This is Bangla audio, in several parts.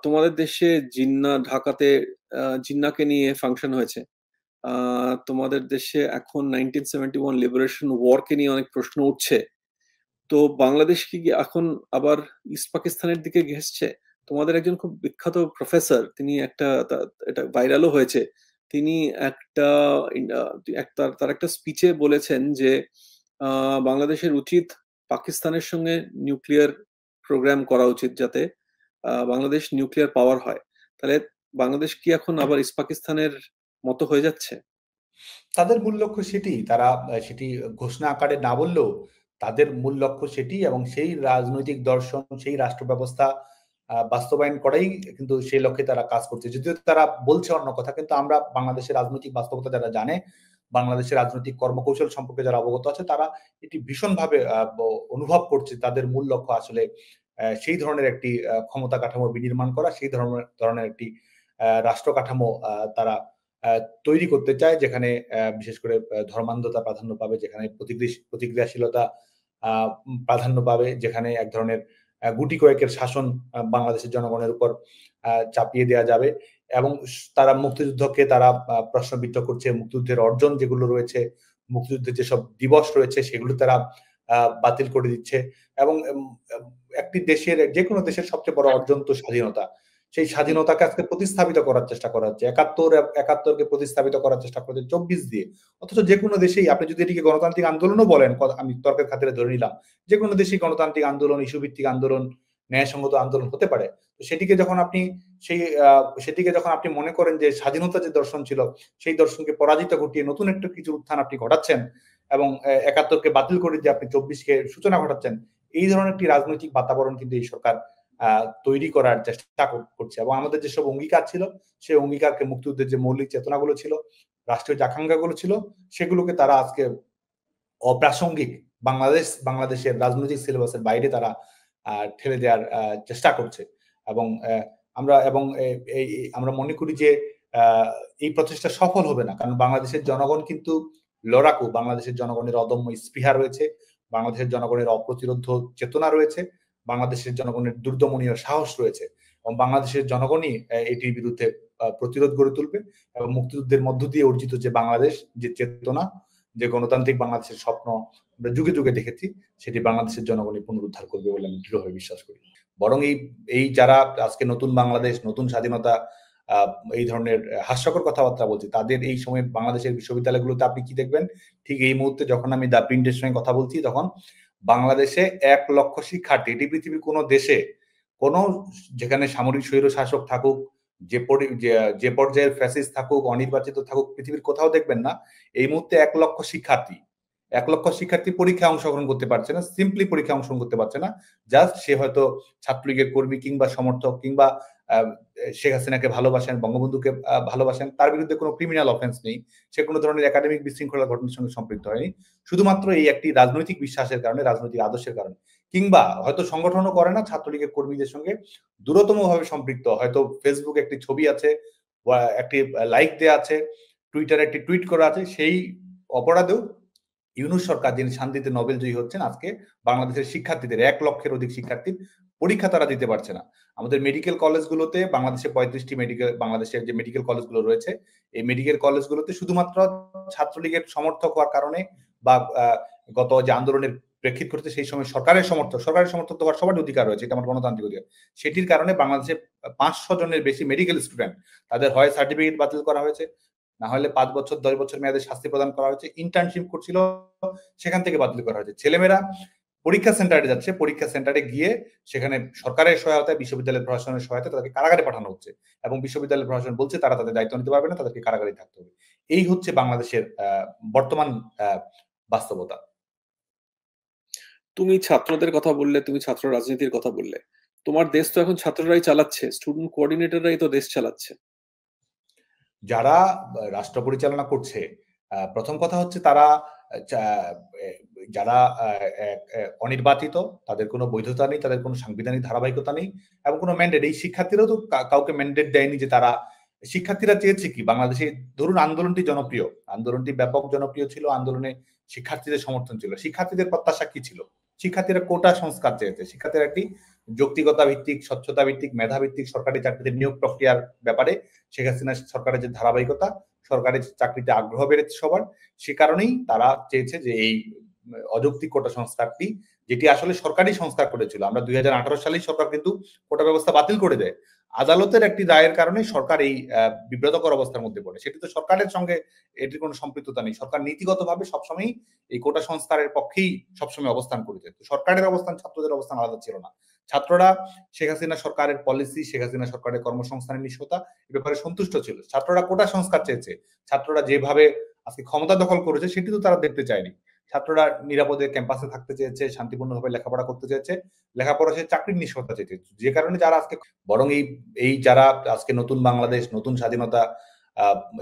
তোমাদের দেশে জিন্না ঢাকাতে জিন্নাকে নিয়ে ফাংশন হয়েছে। তোমাদের দেশে এখন 1971 লিবারেশন ওয়ারকে নিয়ে অনেক প্রশ্ন উঠছে। তো বাংলাদেশ কি এখন আবার ইস্ট পাকিস্তানের দিকে ঘেঁষছে? তোমাদের একজন খুব বিখ্যাত প্রফেসর, তিনি একটা এটা ভাইরালও হয়েছে। তিনি একটা তার একটা স্পিচে বলেছেন যে বাংলাদেশের উচিত পাকিস্তানের সঙ্গে নিউক্লিয়ার প্রোগ্রাম করা উচিত, যাতে বাংলাদেশ নিউক্লিয়ার পাওয়ার হয়। তাহলে বাংলাদেশ কি এখন আবার ইস্ট পাকিস্তানের মতো হয়ে যাচ্ছে? তাদের মূল লক্ষ্য সেটি, তারা সেটি ঘোষণা আকারে না বললেও তাদের মূল লক্ষ্য সেটি, এবং সেই রাজনৈতিক দর্শন, সেই রাষ্ট্র ব্যবস্থা বাস্তবায়ন করাই কিন্তু সেই লক্ষ্যে তারা কাজ করছে। যদিও তারা বলছে অন্য কথা, কিন্তু আমরা বাংলাদেশের রাজনৈতিক বাস্তবতা যারা জানে, বাংলাদেশের রাজনৈতিক কর্মকৌশল সম্পর্কে যারা অবগত আছে, তারা এটি ভীষণভাবে অনুভব করছে। তাদের মূল লক্ষ্য আসলে সেই ধরনের একটি ক্ষমতা কাঠামো বিনির্মাণ করা, সেই ধরনের একটি রাষ্ট্র কাঠামো তারা তৈরি করতে চায়, যেখানে বিশেষ করে ধর্মান্ধতা প্রাধান্য পাবে, যেখানে প্রতিক্রিয়াশীলতা প্রাধান্য পাবে, যেখানে এক ধরনের গুটি কয়েকের শাসন বাংলাদেশের জনগণের উপর চাপিয়ে দেওয়া যাবে। এবং তারা মুক্তিযুদ্ধকে তারা প্রশ্নবিদ্ধ করছে। মুক্তিযুদ্ধের অর্জন যেগুলো রয়েছে, মুক্তিযুদ্ধের যেসব দিবস রয়েছে, সেগুলো তারা বাতিল করে দিচ্ছে। এবং একটি দেশের, যে কোনো দেশের সবচেয়ে বড় অর্জন তো স্বাধীনতা। সেই স্বাধীনতাকে আজকে প্রতিস্থাপিত করার চেষ্টা করা হচ্ছে। একাত্তরকে প্রতিস্থাপিত করার চেষ্টা করছে 24 দিয়ে। অথচ যে কোনো দেশেই, আপনি যদি এটিকে গণতান্ত্রিক আন্দোলনও বলেন, আমি তর্কের খাতিরে ধরে নিলাম, যে কোনো দেশেই গণতান্ত্রিক আন্দোলন, ইস্যুভিত্তিক আন্দোলন, ন্যায়সঙ্গত আন্দোলন হতে পারে। তো সেটিকে যখন আপনি মনে করেন যে স্বাধীনতা যে দর্শন ছিল, সেই দর্শনকে পরাজিত ঘটিয়ে নতুন একটা কিছু উত্থান আপনি ঘটাচ্ছেন, এবং একাত্তরকে বাতিল করে দিয়ে আপনি 24-কে সূচনা ঘটাচ্ছেন, এই ধরনের একটি রাজনৈতিক বাতাবরণ কিন্তু এই সরকার তৈরি করার চেষ্টা করছে। এবং আমাদের যেসব অঙ্গীকার ছিল, সেই অঙ্গীকারকে, মুক্তিযুদ্ধের যে মৌলিক চেতনাগুলো ছিল, রাষ্ট্রীয় যে আকাঙ্ক্ষাগুলো ছিল, সেগুলোকে তারা আজকে অপ্রাসঙ্গিক বাংলাদেশের রাজনৈতিক সিলেবাসের বাইরে তারা ঠেলে দেওয়ার চেষ্টা করছে। এবং আমরা মনে করি যে এই প্রচেষ্টা সফল হবে না, কারণ বাংলাদেশের জনগণ কিন্তু লড়াকু। বাংলাদেশের জনগণের অদম্য স্পৃহা রয়েছে, বাংলাদেশের জনগণের অপ্রতিরোধ্য চেতনা রয়েছে, বাংলাদেশের জনগণের দুর্দমনীয় সাহস রয়েছে, এবং বাংলাদেশের জনগণই এটির বিরুদ্ধে প্রতিরোধ গড়ে তুলবে। এবং মুক্তিযুদ্ধের মধ্য দিয়ে অর্জিত যে বাংলাদেশ, যে চেতনা, যে গণতান্ত্রিক বাংলাদেশের স্বপ্ন আমরা যুগে যুগে দেখেছি, সেটি বাংলাদেশের জনগণই পুনরুদ্ধার করবে বলে আমি দৃঢ়ভাবে বিশ্বাস করি। বরং এই যারা আজকে নতুন বাংলাদেশ, নতুন স্বাধীনতা, এই ধরনের হাস্যকর কথাবার্তা বলছে, তাদের এই সময় বাংলাদেশের বিশ্ববিদ্যালয়গুলোতে আপনি কি দেখবেন? ঠিক এই মুহূর্তে যখন আমি দ্য প্রিন্টের সঙ্গে কথা বলছি, তখন বাংলাদেশে 1 লক্ষ শিক্ষার্থী, এটি পৃথিবীর কোনো দেশে, কোনো, যেখানে সামরিক স্বৈর শাসক থাকুক, যে পর্যায়ের ফ্যাসিস্ট থাকুক, অনির্বাচিত থাকুক, পৃথিবীর কোথাও দেখবেন না এই মুহূর্তে 1 লক্ষ শিক্ষার্থী পরীক্ষায় অংশগ্রহণ করতে পারছে না। সিম্পলি পরীক্ষায় অংশগ্রহণ করতে পারছে না, জাস্ট সে হয়তো ছাত্রলীগের কর্মী কিংবা সমর্থক, কিংবা শেখ হাসিনাকে ভালোবাসেন, বঙ্গবন্ধুকে ভালোবাসেন, তার বিরুদ্ধে কোনো ক্রিমিনাল অফেন্স নেই, সে কোনো ধরনের একাডেমিক বিশৃঙ্খলা ঘটনার সঙ্গে সম্পৃক্ত হয়নি, শুধুমাত্র এই একটি রাজনৈতিক বিশ্বাসের কারণে, রাজনৈতিক আদর্শের কারণে, কিংবা হয়তো সংগঠনও করে না, ছাত্রলীগের কর্মীদের সঙ্গে দূরতম ভাবে সম্পৃক্ত, হয়তো ফেসবুকে একটি ছবি আছে, একটি লাইক দেয়া আছে, টুইটারে একটি টুইট করা আছে, সেই অপরাধেও ইউনূস সরকার, যিনি শান্তিতে নোবেল জয়ী হচ্ছেন, আজকে বাংলাদেশের শিক্ষার্থীদের 1 লক্ষের অধিক শিক্ষার্থীর পরীক্ষা তারা দিতে পারছে না। আমাদের মেডিকেল কলেজগুলোতে, বাংলাদেশে 35টি বাংলাদেশের যে মেডিকেল কলেজগুলো রয়েছে, এই মেডিকেল কলেজগুলোতে শুধুমাত্র ছাত্রলীগের সমর্থক হওয়ার কারণে, বা গত যে আন্দোলনের প্রেক্ষিত করতে সেই সময় সরকারের সমর্থক তো হওয়ার সবার অধিকার রয়েছে, এটা আমার গণতান্ত্রিক অধিকার, সেটির কারণে বাংলাদেশে 500 জনের বেশি মেডিকেল স্টুডেন্ট, তাদের হয় সার্টিফিকেট বাতিল করা হয়েছে, না হলে 5 বছর 10 বছর মেয়াদে শাস্তি প্রদান করা হয়েছে, ইন্টার্নশিপ করছিল, সেখান থেকে বাতিল করা হয়েছে। ছেলেমেয়েরা পরীক্ষা সেন্টারে যাচ্ছে, পরীক্ষা সেন্টারে গিয়ে সেখানে সরকারের সহায়তায়, বিশ্ববিদ্যালয়ের প্রশাসনের সহায়তায় তাদেরকে কারাগারে পাঠানো হচ্ছে, এবং বিশ্ববিদ্যালয়ের প্রশাসন বলছে তারা তাদের দায়িত্ব নিতে পারবে না, তাদেরকে কারাগারে থাকতে হবে। এই হচ্ছে বাংলাদেশের বর্তমান বাস্তবতা। তুমি ছাত্রদের কথা বললে, তুমি ছাত্র রাজনীতির কথা বললে, তোমার দেশ তো এখন ছাত্ররাই চালাচ্ছে, স্টুডেন্ট কোঅর্ডিনেটররাই তো দেশ চালাচ্ছে। যারা রাষ্ট্র পরিচালনা করছে, প্রথম কথা হচ্ছে তারা যারা অনির্বাচিত, তাদের কোনো বৈধতা নেই, তাদের কোনো সাংবিধানিক ধারাবাহিকতা নেই, এবং কোনো ম্যান্ডেট, এই শিক্ষার্থীরাও তো কাউকে ম্যান্ডেট দেয়নি যে তারা, শিক্ষার্থীরা চেয়েছে কি, বাংলাদেশে ধরুন আন্দোলনটি ব্যাপক জনপ্রিয় ছিল, আন্দোলনে শিক্ষার্থীদের সমর্থন ছিল, শিক্ষার্থীদের প্রত্যাশা কি ছিল? শিক্ষার্থীরা কোটা সংস্কার চেয়েছে, শিক্ষার্থীরা একটি যৌক্তিকতা ভিত্তিক, স্বচ্ছতা ভিত্তিক, মেধা ভিত্তিক সরকারি চাকরিতে নিয়োগ প্রক্রিয়ার ব্যাপারে শেখ হাসিনা সরকারের যে ধারাবাহিকতা, সরকারি চাকরিতে আগ্রহ বেড়েছে সবার, সে কারণেই তারা চেয়েছে যে এই অযৌক্তিক কোটা সংস্কারটি, যেটি আসলে সরকারি সংস্কার করেছিল। আমরা 2018 সালেই সরকার কিন্তু কোটা ব্যবস্থা বাতিল করে দেয়। আদালতের একটি রায়ের কারণে সরকার এই বিব্রতকর অবস্থার মধ্যে পড়ে। সেটি তো সরকারের সঙ্গে এটির কোনো সম্পৃক্ততা নেই। সরকার নীতিগতভাবে সবসময়ই এই কোটা সংস্কারের পক্ষেই সবসময় অবস্থান করেছে। তো সরকারের অবস্থান, ছাত্রদের অবস্থান আলাদা ছিল না। ছাত্ররা শেখ হাসিনা সরকারের পলিসি, শেখ হাসিনা সরকারের কর্মসংস্থানের নিশ্চয়তা এ ব্যাপারে সন্তুষ্ট ছিল। ছাত্ররা কোটা সংস্কার চেয়েছে। ছাত্ররা যেভাবে আজকে ক্ষমতা দখল করেছে সেটি তো তারা দেখতে চায়নি। ছাত্ররা নিরাপদে ক্যাম্পাসে থাকতে চেয়েছে, শান্তিপূর্ণভাবে লেখাপড়া করতে চেয়েছে, লেখাপড়া সে চাকরির নিশ্চয়তা চেয়েছে। যে কারণে যারা আজকে বরং এই যারা আজকে নতুন বাংলাদেশ, নতুন স্বাধীনতা,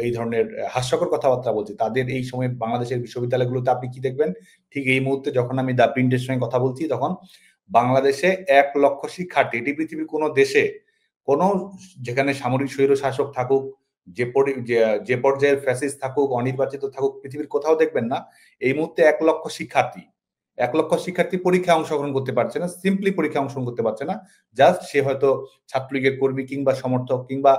এই ধরনের হাস্যকর কথাবার্তা বলছে, তাদের এই সময় বাংলাদেশের বিশ্ববিদ্যালয়গুলোতে আপনি কি দেখবেন? ঠিক এই মুহূর্তে যখন আমি দ্য প্রিন্টের সঙ্গে কথা বলছি, তখন বাংলাদেশে 1 লক্ষ শিক্ষার্থী, এটি পৃথিবীর কোনো দেশে, কোনো যেখানে সামরিক স্বৈর শাসক থাকুক, যে পর্যায়ের ফ্যাসিস্ট থাকুক, অনির্বাচিত থাকুক, পৃথিবীর কোথাও দেখবেন না এই মুহূর্তে 1 লক্ষ শিক্ষার্থী, 1 লক্ষ শিক্ষার্থী পরীক্ষায় অংশগ্রহণ করতে পারছে না, সিম্পলি পরীক্ষায় অংশগ্রহণ করতে পারছে না। জাস্ট সে হয়তো ছাত্রলীগের কর্মী কিংবা সমর্থক কিংবা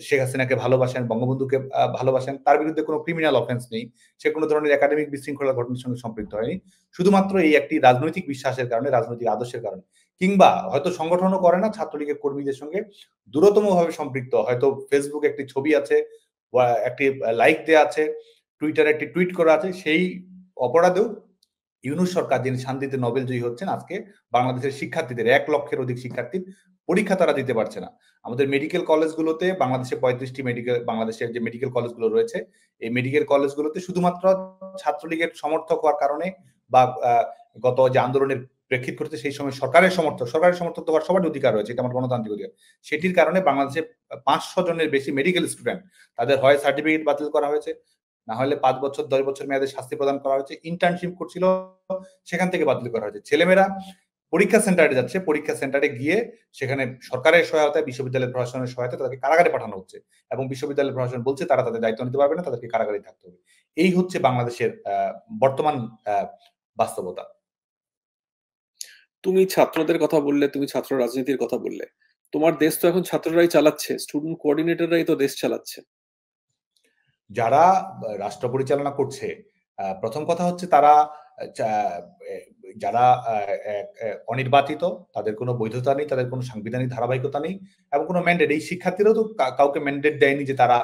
শেখ হাসিনাকে ভালোবাসেন, বঙ্গবন্ধুকে ভালোবাসেন, তার বিরুদ্ধে কোনো ক্রিমিনাল অফেন্স নেই, সে কোনো ধরনের একাডেমিক বিশৃঙ্খলা ঘটনার সঙ্গে সম্পৃক্ত হয়নি। শুধুমাত্র এই একটি রাজনৈতিক বিশ্বাসের কারণে, রাজনৈতিক আদর্শের কারণে, কিংবা হয়তো সংগঠনও করে না, ছাত্রলীগের কর্মীদের সঙ্গে দূরতম ভাবে সম্পৃক্ত, হয়তো ফেসবুকে একটি ছবি আছে, একটি লাইক দেয়া আছে, টুইটারে একটি টুইট করা আছে, সেই অপরাধেও ইউনূস সরকার, যিনি শান্তিতে নোবেল জয়ী হচ্ছেন, আজকে বাংলাদেশের শিক্ষার্থীদের 1 লক্ষের অধিক শিক্ষার্থীর পরীক্ষা তারা দিতে পারছে না। আমাদের মেডিকেল কলেজগুলোতে, বাংলাদেশে 35টি বাংলাদেশের যে মেডিকেল কলেজগুলো রয়েছে, এই মেডিকেল কলেজগুলোতে শুধুমাত্র ছাত্রলীগের সমর্থক হওয়ার কারণে বা গত যে আন্দোলনের প্রেক্ষিত করতে সেই সময় সরকারের সমর্থক তো হওয়ার সবার অধিকার রয়েছে, এটা আমার গণতান্ত্রিক অধিকার। সেটির কারণে বাংলাদেশে 500 জনের বেশি মেডিকেল স্টুডেন্ট, তাদের হয় সার্টিফিকেট বাতিল করা হয়েছে, না হলে 5 বছর 10 বছর মেয়াদে শাস্তি প্রদান করা হয়েছে, ইন্টার্নশিপ করছিল সেখান থেকে বাতিল করা হয়েছে। ছেলেমেয়েরা পরীক্ষা সেন্টারে যাচ্ছে, পরীক্ষা সেন্টারে গিয়ে সেখানে সরকারের সহায়তায়, বিশ্ববিদ্যালয়ের প্রশাসনের সহায়তায় তাদেরকে কারাগারে পাঠানো হচ্ছে, এবং বিশ্ববিদ্যালয়ের প্রশাসন বলছে তারা তাদের দায়িত্ব নিতে পারবে না, তাদেরকে কারাগারে থাকতে হবে। এই হচ্ছে বাংলাদেশের বর্তমান বাস্তবতা। তুমি ছাত্রদের কথা বললে, তুমি ছাত্র রাজনীতির কথা বললে, তোমার দেশ তো এখন ছাত্ররাই চালাচ্ছে, স্টুডেন্ট কোঅর্ডিনেটররাই তো দেশ চালাচ্ছে। যারা রাষ্ট্র পরিচালনা করছে, প্রথম কথা হচ্ছে তারা যারা অনির্বাচিত, তাদের কোনো বৈধতা নেই, তাদের কোনো সাংবিধানিক ধারাবাহিকতা নেই এবং কোনো ম্যান্ডেট, এই শিক্ষার্থীরাও তো কাউকে ম্যান্ডেট দেয়নি যে তারা,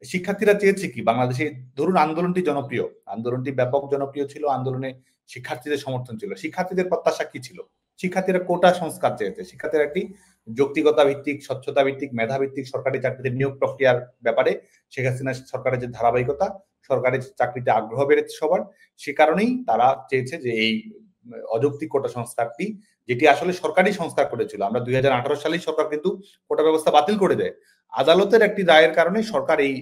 শিক্ষার্থীরা চেয়েছে কি? বাংলাদেশে ধরুন আন্দোলনটি জনপ্রিয়, আন্দোলনটি ব্যাপক জনপ্রিয় ছিল, আন্দোলনে শিক্ষার্থীদের সমর্থন ছিল, শিক্ষার্থীদের প্রত্যাশা কি ছিল? শিক্ষার্থীরা কোটা সংস্কার চেয়েছে, শিক্ষার্থীরা একটি যৌক্তিকতা ভিত্তিক, স্বচ্ছতা ভিত্তিক, মেধা ভিত্তিক সরকারি চাকরিতে নিয়োগ প্রক্রিয়ার ব্যাপারে শেখ হাসিনা সরকারের যে ধারাবাহিকতা, সরকারি চাকরিতে আগ্রহ বেড়েছে সবার, সে কারণেই তারা চেয়েছে যে এই অযৌক্তিক কোটা সংস্কারটি, যেটি আসলে সরকারি সংস্কার করেছিল। আমরা 2018 সালেই সরকার কিন্তু কোটা ব্যবস্থা বাতিল করে দেয়। আদালতের একটি রায়ের কারণে সরকার এই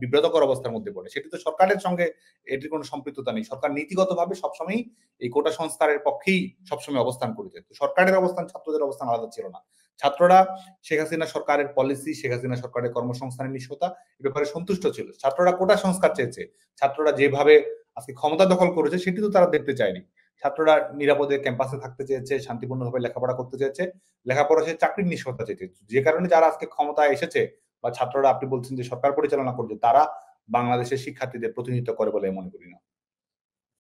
বিব্রতকর অবস্থার মধ্যে পড়ে। সেটি তো সরকারের সঙ্গে এটির কোনো সম্পৃক্ততা নেই। সরকার নীতিগতভাবে সবসময়ই এই কোটা সংস্কারের পক্ষেই সবসময় অবস্থান করেছে। তো সরকারের অবস্থান, ছাত্রদের অবস্থান আলাদা ছিল না। ছাত্ররা শেখ হাসিনা সরকারের পলিসি, শেখ হাসিনা সরকারের কর্মসংস্থানের নিশ্চয়তা এ ব্যাপারে সন্তুষ্ট ছিল। ছাত্ররা কোটা সংস্কার চেয়েছে। ছাত্ররা যেভাবে আজকে ক্ষমতা দখল করেছে সেটি তো তারা দেখতে চায়নি। ছাত্ররা নিরাপদে ক্যাম্পাসে থাকতে চেয়েছে, শান্তিপূর্ণভাবে লেখাপড়া করতে চেয়েছে, লেখাপড়া সে চাকরির নিশ্চয়তা চেয়েছে। যে কারণে যারা আজকে ক্ষমতায় এসেছে বা ছাত্ররা, আপনি বলছেন যে সরকার পরিচালনা করছে, তারা বাংলাদেশের শিক্ষার্থীদের প্রতিনিধিত্ব করে বলে মনে করি না।